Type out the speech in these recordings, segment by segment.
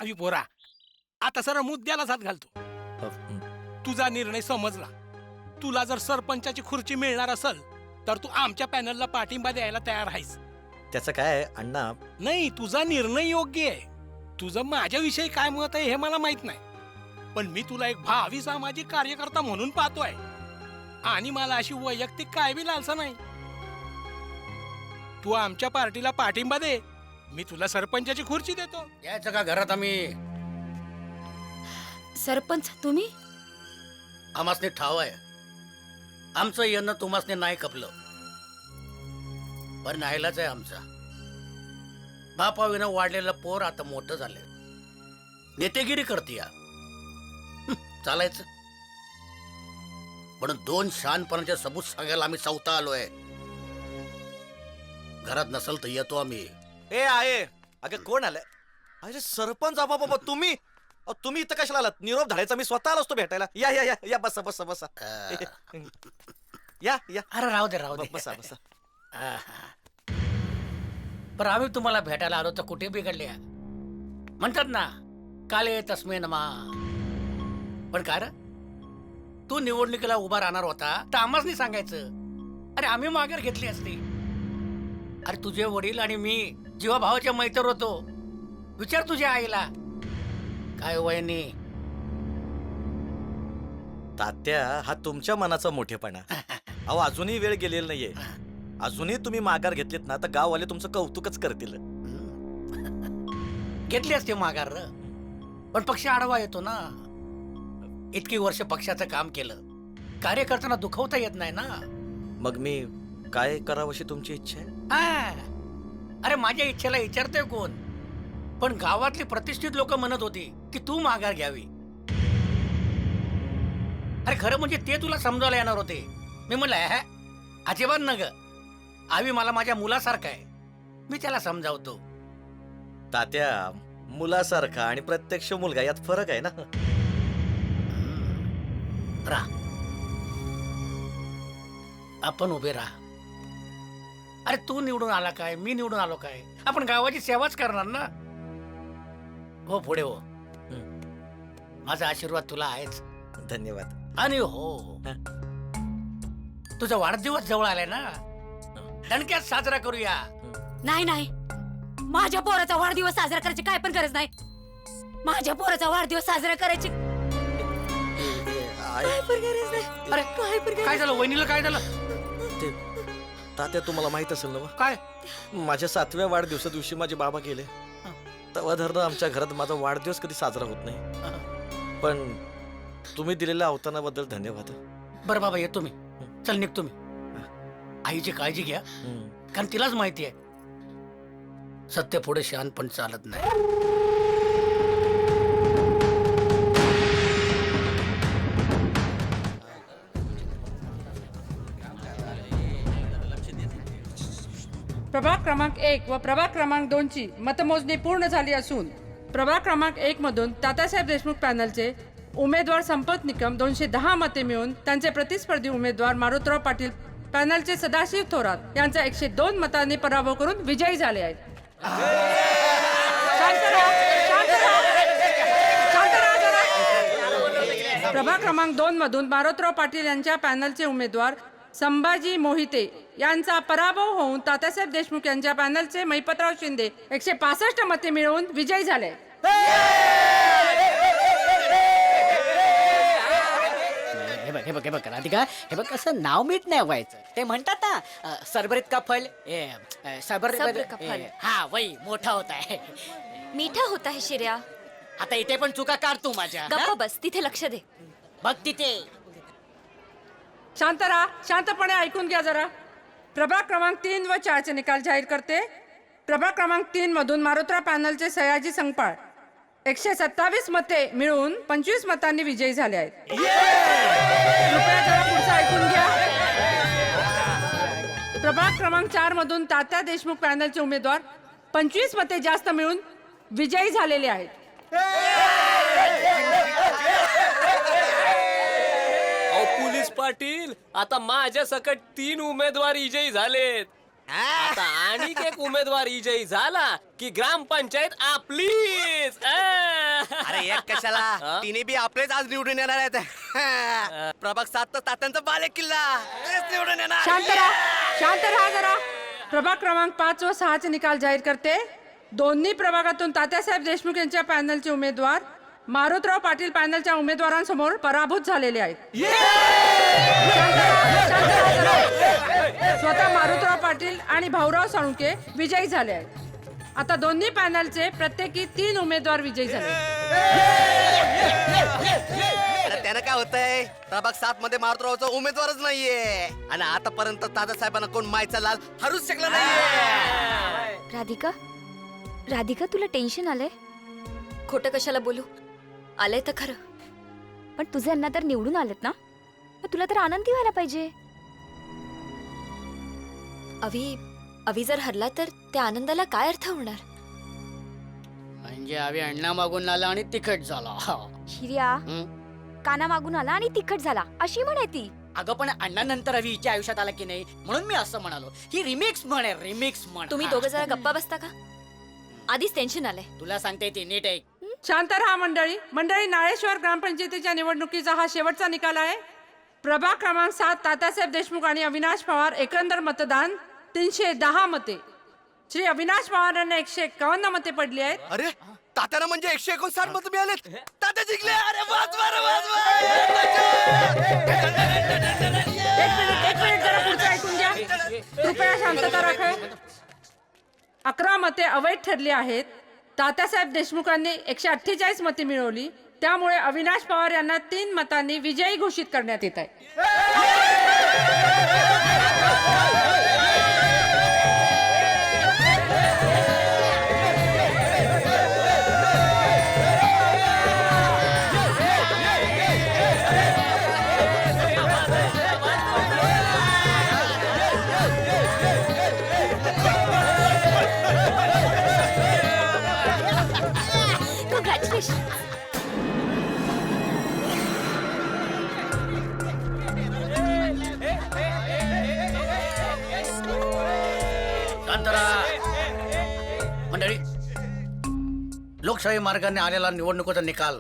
अभि पोरा, आता सरळ मुद्द्यालाच हात घालतो. तुझा निर्णय समजला. तुला जर सरपंचाची खुर्ची मिळणार असेल तर तू आमच्या पॅनलला पाठिंबा द्यायला तयार आहेस. त्याचं काय अण्णा? नाही, तुझा निर्णय योग्य आहे. तुझं माझ्याविषयी काय मत आहे हे मला माहित नाही, पण मी तुला एक भावी सामाजिक कार्यकर्ता म्हणून पाहतोय आणि मला अशी वैयक्तिक काय बी लालसा नाही. तू आमच्या पार्टीला पाठिंबा दे, मी तुला सरपंचाची खुर्ची देतो. यायचं का घरात आम्ही? सरपंच तुम्ही? आमासने ठाव आहे, आमचं येणं तुम्हासने नाही खपलं, पण नाहीलाच आहे आमचा. बापाविनं वाढलेलं पोर आता मोठं झालंय, नेतेगिरी करते या. चालायचं, पण 2 शहाणपणाचे सबूत सांगायला आम्ही चौथा आलोय. घरात नसल तर येतो आम्ही. ए आहे, अगं कोण आलंय? अरे सरपंच बाबा तुम्ही? तुम्ही इथं कशाला आलात? निरोप धाडायचा मी स्वतः आलो असतो भेटायला. या या या या, बसा बसा बसा. या या, अरे राहू दे राहू दे. बसा बसा. पण आम्ही तुम्हाला भेटायला आलो तर कुठे बिघडले? म्हणतात ना, काले तस्मे नमा. पण काय रे, तू निवडणुकीला उभा राहणार होता तर आम्हाच सांगायचं. अरे आम्ही माघार घेतली असती. अरे तुझे वडील आणि मी जीवा भावाच्या मैत्र होतो. विचार तुझ्या आईला. काय वहिनी? तात्या, हा तुमच्या मनाचा मोठेपणा. अहो अजूनही वेळ गेलेला नाहीये. अजूनही तुम्ही माघार घेतलीत ना तर गाववाले तुमचं कौतुकच करतील. घेतली असते माघार र, पण पक्ष आडवा येतो ना. इतकी वर्ष पक्षाचं काम केलं, कार्यकर्त्यांना दुखवता येत नाही ना. मग मी काय करावं अशी तुमची इच्छा आहे? अरे माझ्या इच्छेला विचारतोय कोण? पण गावातली प्रतिष्ठित लोक म्हणत होती की तू माघार घ्यावी. अरे खरं म्हणजे ते तुला समजावला येणार होते. मी म्हणलं अजिबात न ग, आवी मला माझ्या मुलासारखा आहे, मी त्याला समजावतो. तात्या, मुलासारखा आणि प्रत्यक्ष मुलगा यात फरक आहे ना. राह, आपण उभे राहा. अरे तू निवडून आला काय, मी निवडून आलो काय, आपण गावाची सेवाच करणार ना. हो पुढे हो. माझा आशीर्वाद तुला आहेच. धन्यवाद. आणि हो, तुझा वाढदिवस जवळ आलाय ना, दणक्यात साजरा करूया. नाही नाही, माझ्या पोराचा वाढदिवस साजरा करायची काय पण गरज नाही. माझ्या पोराचा वाढदिवस साजरा करायची काय पण गरज नाही. अरे काय पण गरज काय झालं वहिनीला? काय झालं? ते तात्या, तुम्हाला माहित असेल ना काय? माझ्या 7व्या वाढदिवसा दिवशी माझे बाबा गेले. तेव्हा धरणं आमच्या घरात माझा वाढदिवस कधी साजरा होत नाही. पण तुम्ही दिलेल्या अवतानाबद्दल धन्यवाद. बरं बाबा, येतो मी. चल निघतो मी. आईची काळजी घ्या, कारण तिलाच माहिती आहे सत्य पुढे शहाणपण चालत नाही. प्रभाग क्रमांक 1 व प्रभाग क्रमांक 2 ची मतमोजणी पूर्ण झाली असून प्रभाग क्रमांक 1 मधून तात्यासाहेब देशमुख पॅनलचे उमेदवार संपत निकम 210 मते मिळून त्यांचे प्रतिस्पर्धी उमेदवार मारुतराव पाटील पॅनलचे सदाशिव थोरात यांचा 102 मतांनी पराभव करून विजयी झाले आहेत. प्रभाग क्रमांक 2 मधून मारुतराव पाटील यांच्या पॅनलचे उमेदवार संभाजी मोहिते यांचा पराभव होऊन तात्यासाहेब देशमुख यांच्या पॅनलचे महिपतराव शिंदे 165 मते मिळवून विजयी झाले. हे बघ राधिका, हे बघ असं नाव मीठ नाही व्हायचं. ते म्हणतात ना, सरबरीत का फल सब्र का फल. हा वही मोठा होता है, मीठा होता है शिर्या. आता इथे पण चुका काढ तू माझ्या. गप्प बस, तिथे लक्ष दे. बघ तिथे. शांत राहा, शांतपणे ऐकून घ्या जरा. प्रभाग क्रमांक 3 व 4 चे निकाल जाहीर करते. प्रभाग क्रमांक 3 मधून मारुतराव पॅनलचे सयाजी संगपाळ 127 मते मिळून 25 मतांनी विजयी झाले आहेत. कृपया जरा पुढचं ऐकून घ्या. प्रभाग क्रमांक 4 मधून तात्या देशमुख पॅनलचे उमेदवार 25 मते जास्त मिळून विजयी झालेले आहेत. पोलीस पाटील, आता माझ्या सकट 3 उमेदवार विजयी झालेत. आता आणखी एक उमेदवार विजयी झाला की ग्रामपंचायत आपलीच. अरे एक कशाला तिने बी आपलेच आज निवडून येणार आहेत. प्रभाग 7 तर तात्यांचा बाले किल्ला तेच निवडून येणार. शांत राहा जरा. प्रभाग क्रमांक 5 व 6 चे निकाल जाहीर करते. दोन्ही प्रभागातून तात्यासाहेब देशमुख यांच्या पॅनलचे उमेदवार मारुतराव पाटील पॅनलच्या उमेदवारांसमोर पराभूत झालेले आहेत. शांत राहा जरा. स्वतः मारुतराव पाटील आणि भाऊराव साळुंके विजयी झाले आहेत. आता दोन्ही पॅनलचे प्रत्येकी 3 उमेदवार विजयी झाले. अरे त्यानं काय होतंय, प्रभाग 7 मध्ये मारुतरावचा उमेदवारच नाहीये आणि आतापर्यंत दादासाहेबांना कोण मायचा लाल हरूच शकला नाहीये. राधिका तुला टेन्शन आलंय? खोटं कशाला बोलू, आलंय तर खरं. पण तुझे अण्णा तर निवडून आलेत ना, मग तुला तर आनंदी व्हायला पाहिजे. अवी जर हरला तर त्या आनंदाला काय अर्थ होणार? म्हणजे आम्ही अण्णा मागून आला आणि तिखट झाला. शिर्या, काना मागून आला आणि तिखट झाला अशी म्हणायती. अगं पण अण्णानंतर अवी हिच्या आयुष्यात आला की नाही म्हणून मी असं म्हणालो. ही रिमिक्स म्हण आहे, रिमिक्स म्हण. तुम्ही दोघं जरा गप्पा बसता का? आधीच टेन्शन आलंय. तुला सांगते ती नीट ऐक. शांत राहा मंडळी. नाळेश्वर ग्रामपंचायतीच्या निवडणुकीचा हा शेवटचा निकाल आहे. प्रभाग क्रमांक 7 तात्यासाहेब देशमुख आणि अविनाश पवार एकंदर मतदान 310 मते. श्री अविनाश पवार यांना 151 मते पडली आहेत. अरे तात्याला म्हणजे 159 मत मिळालेत. तात्या जिंकले. अरे वाच वार वाच एक मिनिट जरा पुढचं ऐकून घ्या. कृपया शांतता राखा. 11 मते अवैध ठरली आहेत. तात्यासाहेब देशमुखांनी 148 मते मिळवली. त्यामुळे अविनाश पवार यांना 3 मतांनी विजयी घोषित करण्यात येत आहे. Congratulations. शांत राहा. मंडळी, लोकशाही मार्गाने आलेला निवडणुकीचा निकाल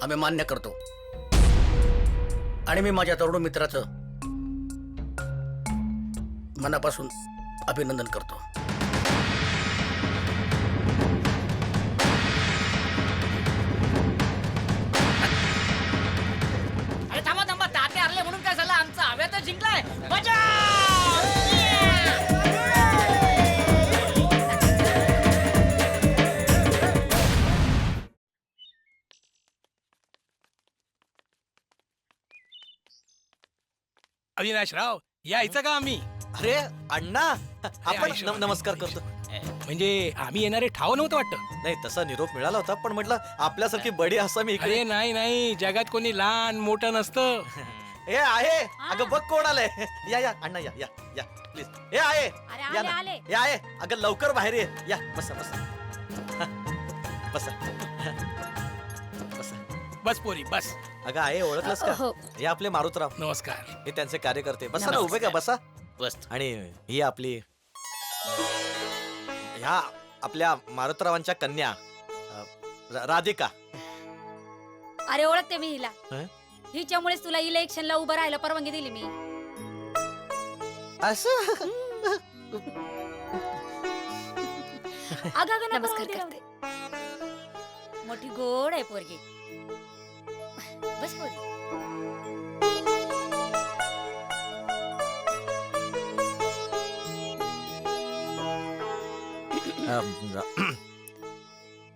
आम्ही मान्य करतो आणि मी माझ्या तरुण मित्राचं मनापासून अभिनंदन करतो. अरे थांबा थांबा, तात्या हरले म्हणून काय झालं? आमचा हव्यातच जिंकलाय. मजा. अविनाशराव यायचं का आम्ही? अरे अण्णा, आपण नमस्कार करतो. म्हणजे आम्ही येणारे ठाव नव्हतं वाटतं. नाही, तसा निरोप मिळाला होता, पण म्हटलं आपल्यासारखी बडी आसामी इकडे. अरे नाही, जगात कोणी लहान मोठं नसतं. ए आहे, अगं बघ कोण आलंय. या या अण्णा, या या या प्लीज. ए आहे, या ना. या आहे, अगं लवकर बाहेर ये. या बसा बसा बसा बसा. बस पोरी बस. अगं आहे, ओळखलंस का? हो. हे आपले मारुतराव. नमस्कार. हे त्यांचे कार्यकर्ते. बसा ना, उभे का बसा. बस. आणि ही आपली ह्या आपल्या मारुतरावांच्या कन्या राधिका. अरे ओळखते मी हिला. हं? हिच्यामुळेच तुला इलेक्शनला उभं राहायला परवानगी दिली मी. असं नमस्कार करते. मोठी गोड आहे पोरगी. बस पोरी.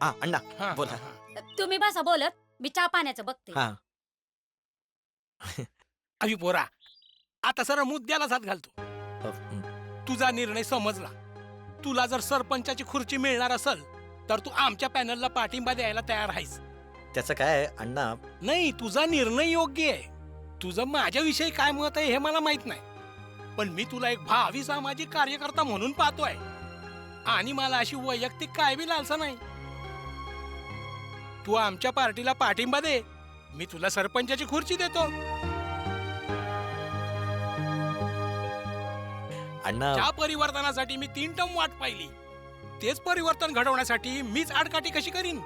हा अण्णा हा, बोला. हा, हा. तुम्ही बसा बोलत, मी चहा पाण्याचं बघते. हा अभि पोरा, आता सर मुद्द्यालाच हात घालतो. तुझा निर्णय समजला. तुला जर सरपंचाची खुर्ची मिळणार असेल तर तू आमच्या पॅनलला पाठिंबा द्यायला तयार आहेस. त्याचं काय आहे, अण्णा? नाही, तुझा निर्णय योग्य आहे. तुझं माझ्याविषयी काय मत आहे हे मला माहित नाही, पण मी तुला एक भावी सामाजिक कार्यकर्ता म्हणून पाहतोय आणि मला अशी वैयक्तिक काय बी लालसा नाही. तू आमच्या पार्टीला पाठिंबा दे, मी तुला सरपंचाची खुर्ची देतो. अण्णा ज्या परिवर्तनासाठी मी 3 टर्म वाट पाहिली तेच परिवर्तन घडवण्यासाठी मीच आडकाठी कशी करीन?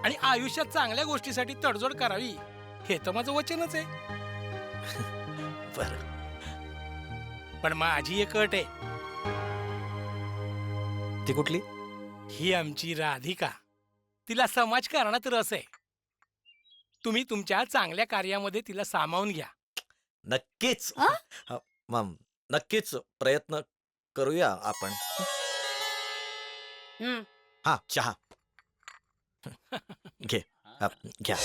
आणि आयुष्यात चांगल्या गोष्टीसाठी तडजोड करावी हे तर माझं वचनच आहे. बर, पण माझी एक अट आहे. ती कुठली? ही आमची राधिका, तिला समाजकारणात रस आहे. तुम्ही तुमच्या चांगल्या कार्यामध्ये तिला सामावून घ्या. नक्कीच. नक्कीच प्रयत्न करूया आपण. हा, चहा घे. घ्या.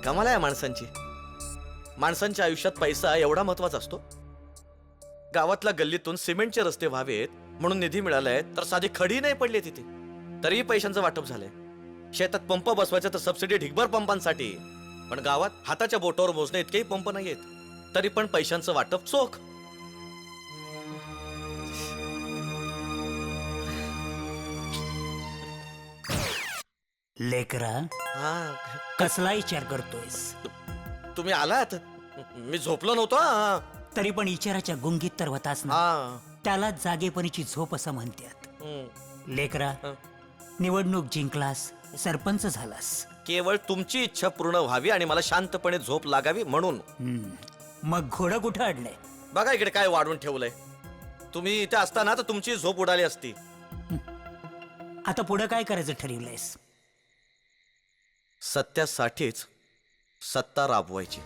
कमाल आहे माणसांची. माणसांच्या आयुष्यात पैसा एवढा महत्वाचा असतो. गावातल्या गल्लीतून सिमेंटचे रस्ते व्हावेत म्हणून निधी मिळालाय तर साधी खडी नाही पडली तिथे, तरीही पैशांचं वाटप झालंय. शेतात पंप बसवायचं तर सबसिडी ढिगभर पंपांसाठी, पण गावात हाताच्या बोटावर मोजणे इतकेही पंप नाहीयेत, तरी पण पैशांचं वाटप चोख. लेकरा, हा, कसला विचार करतोयस? तुम्ही आलात. मी झोपलो नव्हतो. हा. तरी पण विचाराच्या गुंगीत तर होतास ना. हा. त्याला जागेपणीची झोप असं म्हणतात. हम्म. लेकरा, हं. निवडणूक जिंकलास, सरपंच झालास. केवळ तुमची इच्छा पूर्ण व्हावी आणि मला शांतपणे झोप लागावी म्हणून. मग घोडं कुठं अडलंय? बघा इकडे काय वाढून ठेवलंय. तुम्ही इथे असताना तर तुमची झोप उडाली असती. आता पुढं काय करायचं ठरवलंयस? सत्यासाठीच सत्ता राबवायची.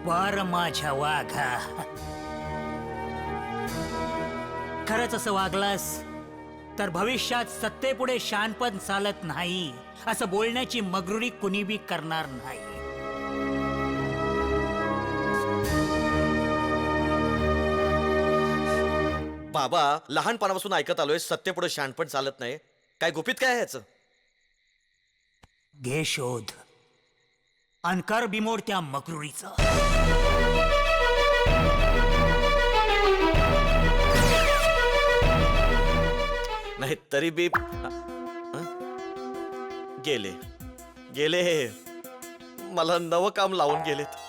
वार माझ्या वाघा, खरंच असं वागलास तर भविष्यात सत्तेपुढे शानपण चालत नाही असं बोलण्याची मगरुरी कुणी बी करणार नाही. बाबा, लहानपणापासून ऐकत आलोय सत्तेपुढे शानपण चालत नाही. काय गुपित काय आहे याचं? घे शोध, अनकर बिमोड त्या मगरुरीचा. नाही तरी बी गेले मला नवं काम लावून गेलेत.